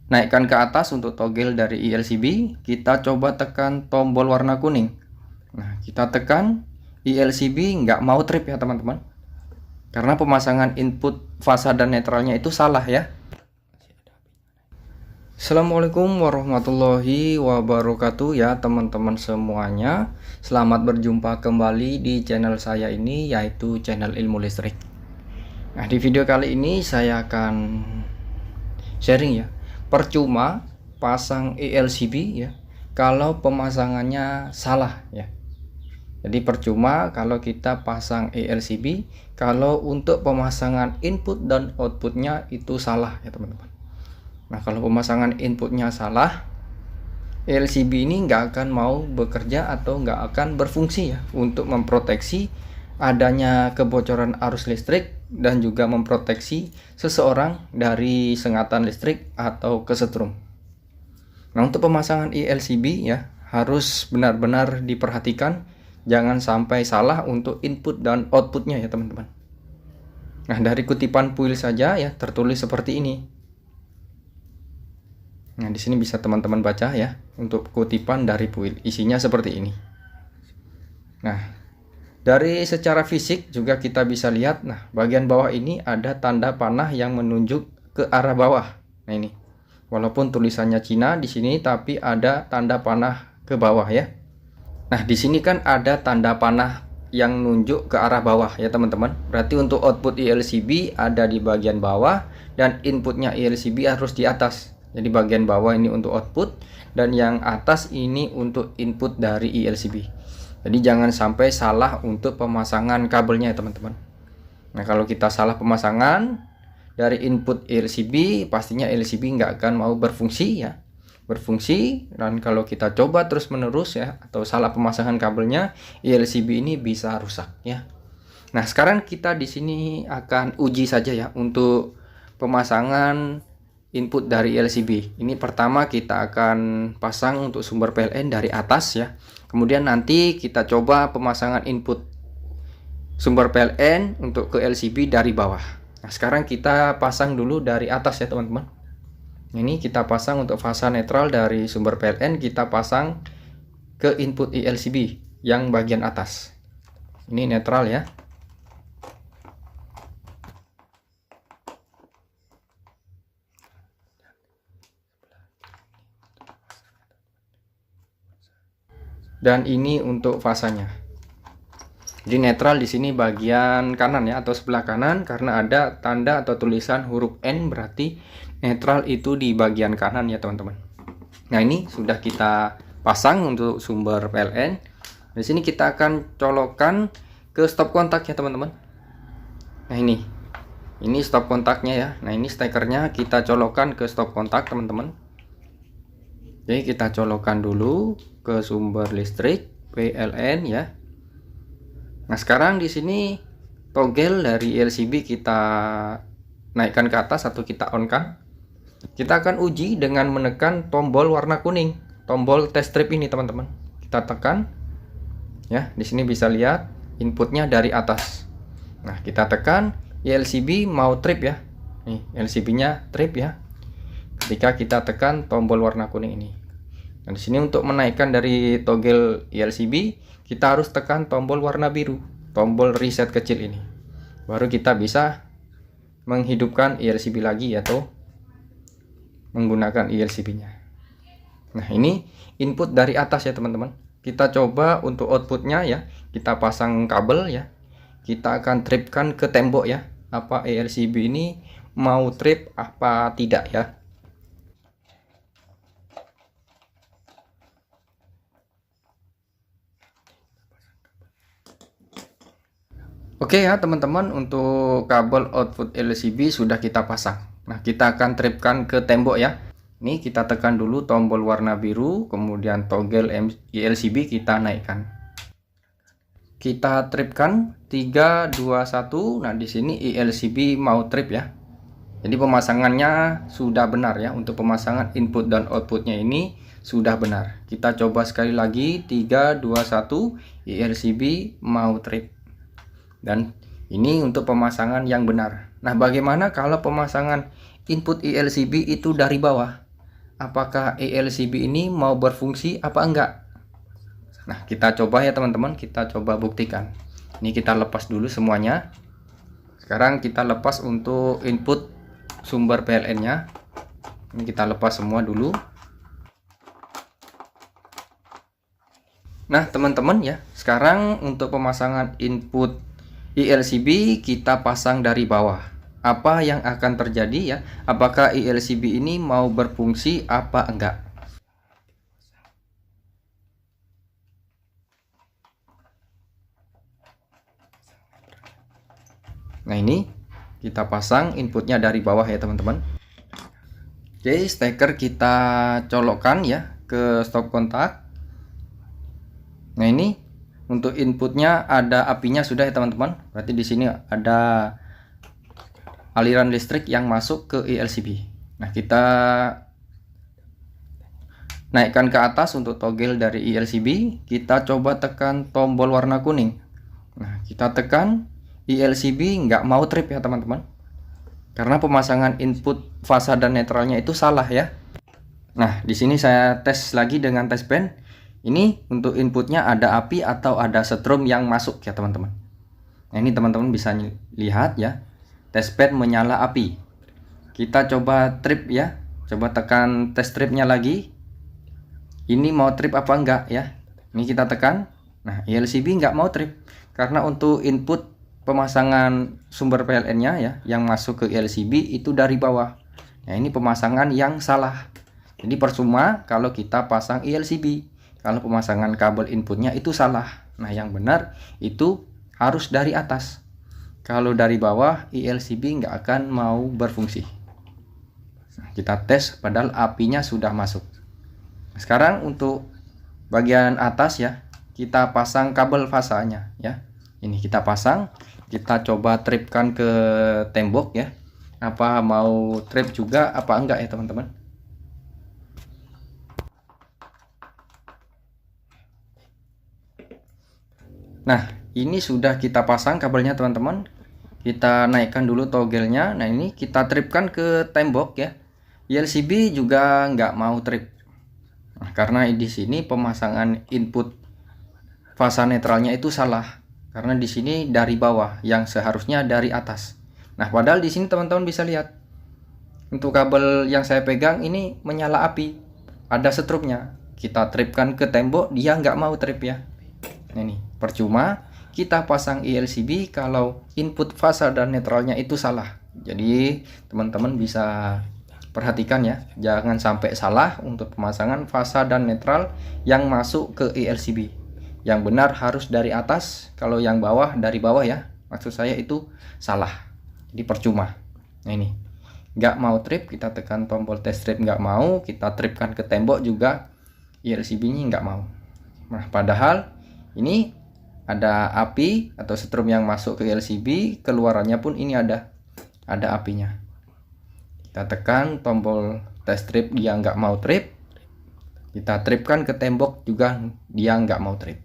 naikkan ke atas untuk toggle dari ELCB, kita coba tekan tombol warna kuning. Nah, kita tekan ELCB nggak mau trip ya teman-teman, karena pemasangan input fasa dan netralnya itu salah ya. Assalamualaikum warahmatullahi wabarakatuh ya teman-teman semuanya. Selamat berjumpa kembali di channel saya ini, yaitu channel ilmu listrik. Nah, di video kali ini saya akan sharing ya, percuma pasang ELCB ya kalau pemasangannya salah ya. Jadi percuma kalau kita pasang ELCB kalau untuk pemasangan input dan outputnya itu salah ya teman-teman. Nah, kalau pemasangan inputnya salah, ELCB ini nggak akan mau bekerja atau nggak akan berfungsi ya untuk memproteksi adanya kebocoran arus listrik dan juga memproteksi seseorang dari sengatan listrik atau kesetrum. Nah, untuk pemasangan ELCB ya harus benar-benar diperhatikan, jangan sampai salah untuk input dan outputnya ya teman-teman. Nah, dari kutipan PUIL saja ya tertulis seperti ini. Nah, di sini bisa teman-teman baca ya untuk kutipan dari PUIL, isinya seperti ini. Nah, dari secara fisik juga kita bisa lihat, nah bagian bawah ini ada tanda panah yang menunjuk ke arah bawah. Nah ini, walaupun tulisannya Cina di sini, tapi ada tanda panah ke bawah ya. Nah di sini kan ada tanda panah yang nunjuk ke arah bawah ya teman-teman. Berarti untuk output ELCB ada di bagian bawah dan inputnya ELCB harus di atas. Jadi bagian bawah ini untuk output dan yang atas ini untuk input dari ELCB. Jadi jangan sampai salah untuk pemasangan kabelnya ya teman-teman. Nah, kalau kita salah pemasangan dari input ELCB, pastinya ELCB nggak akan mau berfungsi ya. Berfungsi, dan kalau kita coba terus menerus ya atau salah pemasangan kabelnya, ELCB ini bisa rusak ya. Nah, sekarang kita di sini akan uji saja ya untuk pemasangan input dari ELCB. Ini pertama kita akan pasang untuk sumber PLN dari atas ya. Kemudian nanti kita coba pemasangan input sumber PLN untuk ke LCB dari bawah. Nah, sekarang kita pasang dulu dari atas ya teman-teman. Ini kita pasang untuk fasa netral dari sumber PLN, kita pasang ke input ELCB yang bagian atas. Ini netral ya. Dan ini untuk fasanya. Jadi netral di sini bagian kanan ya atau sebelah kanan, karena ada tanda atau tulisan huruf N, berarti netral itu di bagian kanan ya teman-teman. Nah, ini sudah kita pasang untuk sumber PLN. Di sini kita akan colokkan ke stop kontak ya teman-teman. Nah, ini stop kontaknya ya. Nah, ini stekernya kita colokkan ke stop kontak teman-teman. Jadi kita colokkan dulu ke sumber listrik PLN ya. Nah, sekarang di sini toggle dari ELCB kita naikkan ke atas atau kita on kan. Kita akan uji dengan menekan tombol warna kuning, tombol test strip ini teman-teman. Kita tekan ya, di sini bisa lihat inputnya dari atas. Nah, kita tekan, ELCB mau trip ya. Nih, ELCB-nya trip ya. Ketika kita tekan tombol warna kuning ini. Nah, di sini untuk menaikkan dari toggle ELCB, kita harus tekan tombol warna biru, tombol reset kecil ini. Baru kita bisa menghidupkan ELCB lagi atau menggunakan ELCB-nya. Nah, ini input dari atas ya teman-teman. Kita coba untuk outputnya ya, kita pasang kabel ya. Kita akan tripkan ke tembok ya. Apa ELCB ini mau trip apa tidak ya. Oke ya teman-teman, untuk kabel output LCB sudah kita pasang. Nah, kita akan tripkan ke tembok ya. Ini kita tekan dulu tombol warna biru, kemudian toggle ELCB kita naikkan. Kita tripkan 3 2 1. Nah, di sini ELCB mau trip ya. Jadi pemasangannya sudah benar ya. Untuk pemasangan input dan outputnya ini sudah benar. Kita coba sekali lagi, 3 2 1, ELCB mau trip. Dan ini untuk pemasangan yang benar. Nah, bagaimana kalau pemasangan input ELCB itu dari bawah? apakah ELCB ini mau berfungsi apa enggak. Nah, kita coba ya teman-teman, kita coba buktikan. Ini kita lepas dulu semuanya. Sekarang kita lepas untuk input sumber PLN-nya. Ini kita lepas semua dulu. Nah, teman-teman ya, sekarang untuk pemasangan input ELCB kita pasang dari bawah. Apa yang akan terjadi ya? Apakah ELCB ini mau berfungsi apa enggak? Nah, ini kita pasang inputnya dari bawah ya teman-teman. Oke, steker kita colokkan ya ke stop kontak. Nah, ini untuk inputnya ada apinya sudah ya teman-teman. Berarti di sini ada aliran listrik yang masuk ke ELCB. Nah, kita naikkan ke atas untuk toggle dari ELCB. Kita coba tekan tombol warna kuning. Nah, kita tekan, ELCB nggak mau trip ya teman-teman, karena pemasangan input fasa dan netralnya itu salah ya. Nah, di sini saya tes lagi dengan tes pen. Ini untuk inputnya ada api atau ada setrum yang masuk ya teman-teman. Nah, ini teman-teman bisa lihat ya, tes pen menyala api. Kita coba trip ya, coba tekan tes tripnya lagi. Ini mau trip apa enggak ya. Ini kita tekan. Nah, ELCB nggak mau trip karena untuk input pemasangan sumber PLN-nya ya yang masuk ke ELCB itu dari bawah. Nah, ini pemasangan yang salah. Jadi percuma kalau kita pasang ELCB kalau pemasangan kabel inputnya itu salah. Nah, yang benar itu harus dari atas. Kalau dari bawah ELCB nggak akan mau berfungsi. Nah, kita tes padahal apinya sudah masuk. Sekarang untuk bagian atas ya, kita pasang kabel fasanya ya. Ini kita pasang. Kita coba tripkan ke tembok ya. Apa mau trip juga apa enggak ya teman-teman. Nah, ini sudah kita pasang kabelnya teman-teman. Kita naikkan dulu toggle-nya. Nah, ini kita tripkan ke tembok ya. ELCB juga nggak mau trip. Nah, karena di sini pemasangan input fasa netralnya itu salah. Karena di sini dari bawah yang seharusnya dari atas. Nah, padahal di sini teman-teman bisa lihat untuk kabel yang saya pegang ini menyala api, ada setrumnya. Kita tripkan ke tembok, dia nggak mau trip ya. Nah, ini percuma kita pasang ELCB kalau input fasa dan netralnya itu salah. Jadi teman-teman bisa perhatikan ya, jangan sampai salah untuk pemasangan fasa dan netral yang masuk ke ELCB. Yang benar harus dari atas, kalau yang bawah dari bawah ya, maksud saya itu salah. Jadi percuma. Nah, ini nggak mau trip, kita tekan tombol test trip nggak mau, kita tripkan ke tembok juga ELCB-nya nggak mau. Nah, padahal ini ada api atau setrum yang masuk ke ELCB, keluarannya pun ini ada apinya. Kita tekan tombol test trip, dia nggak mau trip. Kita tripkan ke tembok juga dia nggak mau trip.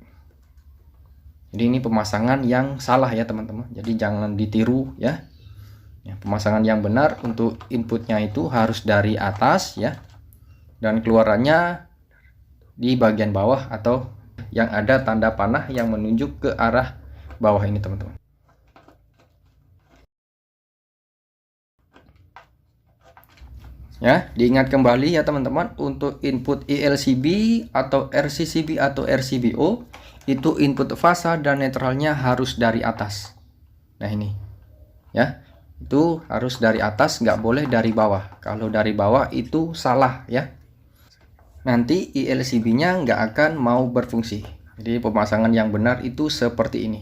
Jadi ini pemasangan yang salah ya teman-teman. Jadi jangan ditiru ya. Ya, pemasangan yang benar untuk inputnya itu harus dari atas ya. Dan keluarannya di bagian bawah atau yang ada tanda panah yang menunjuk ke arah bawah ini teman-teman. Ya, diingat kembali ya teman-teman, untuk input ELCB atau RCCB atau RCBO itu input fasa dan netralnya harus dari atas. Nah, ini ya, itu harus dari atas, nggak boleh dari bawah. Kalau dari bawah itu salah ya, nanti ELCB-nya nggak akan mau berfungsi. Jadi pemasangan yang benar itu seperti ini.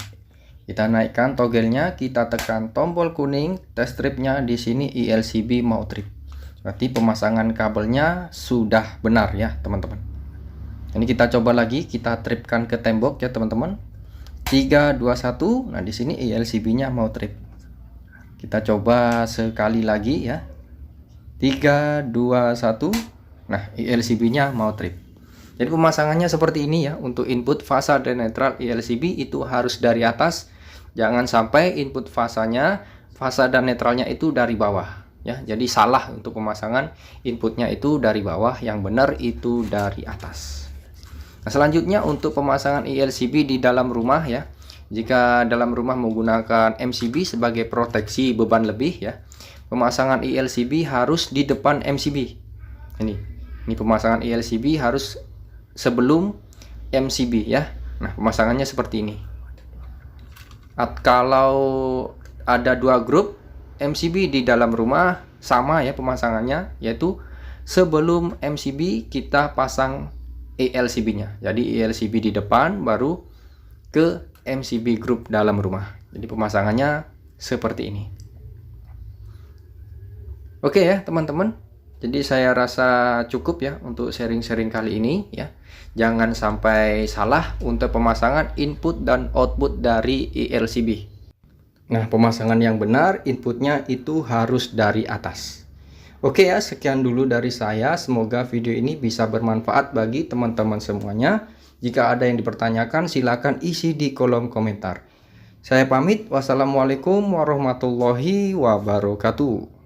Kita naikkan toggle-nya, kita tekan tombol kuning, test strip-nya di sini ELCB mau trip. Berarti pemasangan kabelnya sudah benar ya teman-teman. Ini kita coba lagi, kita tripkan ke tembok ya teman-teman. 3 2 1. Nah, di sini ELCB-nya mau trip. Kita coba sekali lagi ya. 3 2 1. Nah, ELCB-nya mau trip. Jadi pemasangannya seperti ini ya. Untuk input fasa dan netral ELCB itu harus dari atas. Jangan sampai input fasanya, fasa dan netralnya itu dari bawah. ya. Jadi salah untuk pemasangan inputnya itu dari bawah, yang benar itu dari atas. Nah, selanjutnya untuk pemasangan ILCB di dalam rumah ya. Jika dalam rumah menggunakan MCB sebagai proteksi beban lebih ya, pemasangan ILCB harus di depan MCB. Ini pemasangan ILCB harus sebelum MCB ya. Nah, pemasangannya seperti ini. Kalau ada dua grup MCB di dalam rumah, sama ya pemasangannya, yaitu sebelum MCB kita pasang ELCB-nya. Jadi ELCB di depan, baru ke MCB grup dalam rumah. Jadi pemasangannya seperti ini. Oke ya teman-teman. Jadi saya rasa cukup ya untuk sharing-sharing kali ini ya. Jangan sampai salah untuk pemasangan input dan output dari ELCB. Nah, pemasangan yang benar inputnya itu harus dari atas. Oke ya, sekian dulu dari saya. Semoga video ini bisa bermanfaat bagi teman-teman semuanya. Jika ada yang dipertanyakan, silakan isi di kolom komentar. Saya pamit. Wassalamualaikum warahmatullahi wabarakatuh.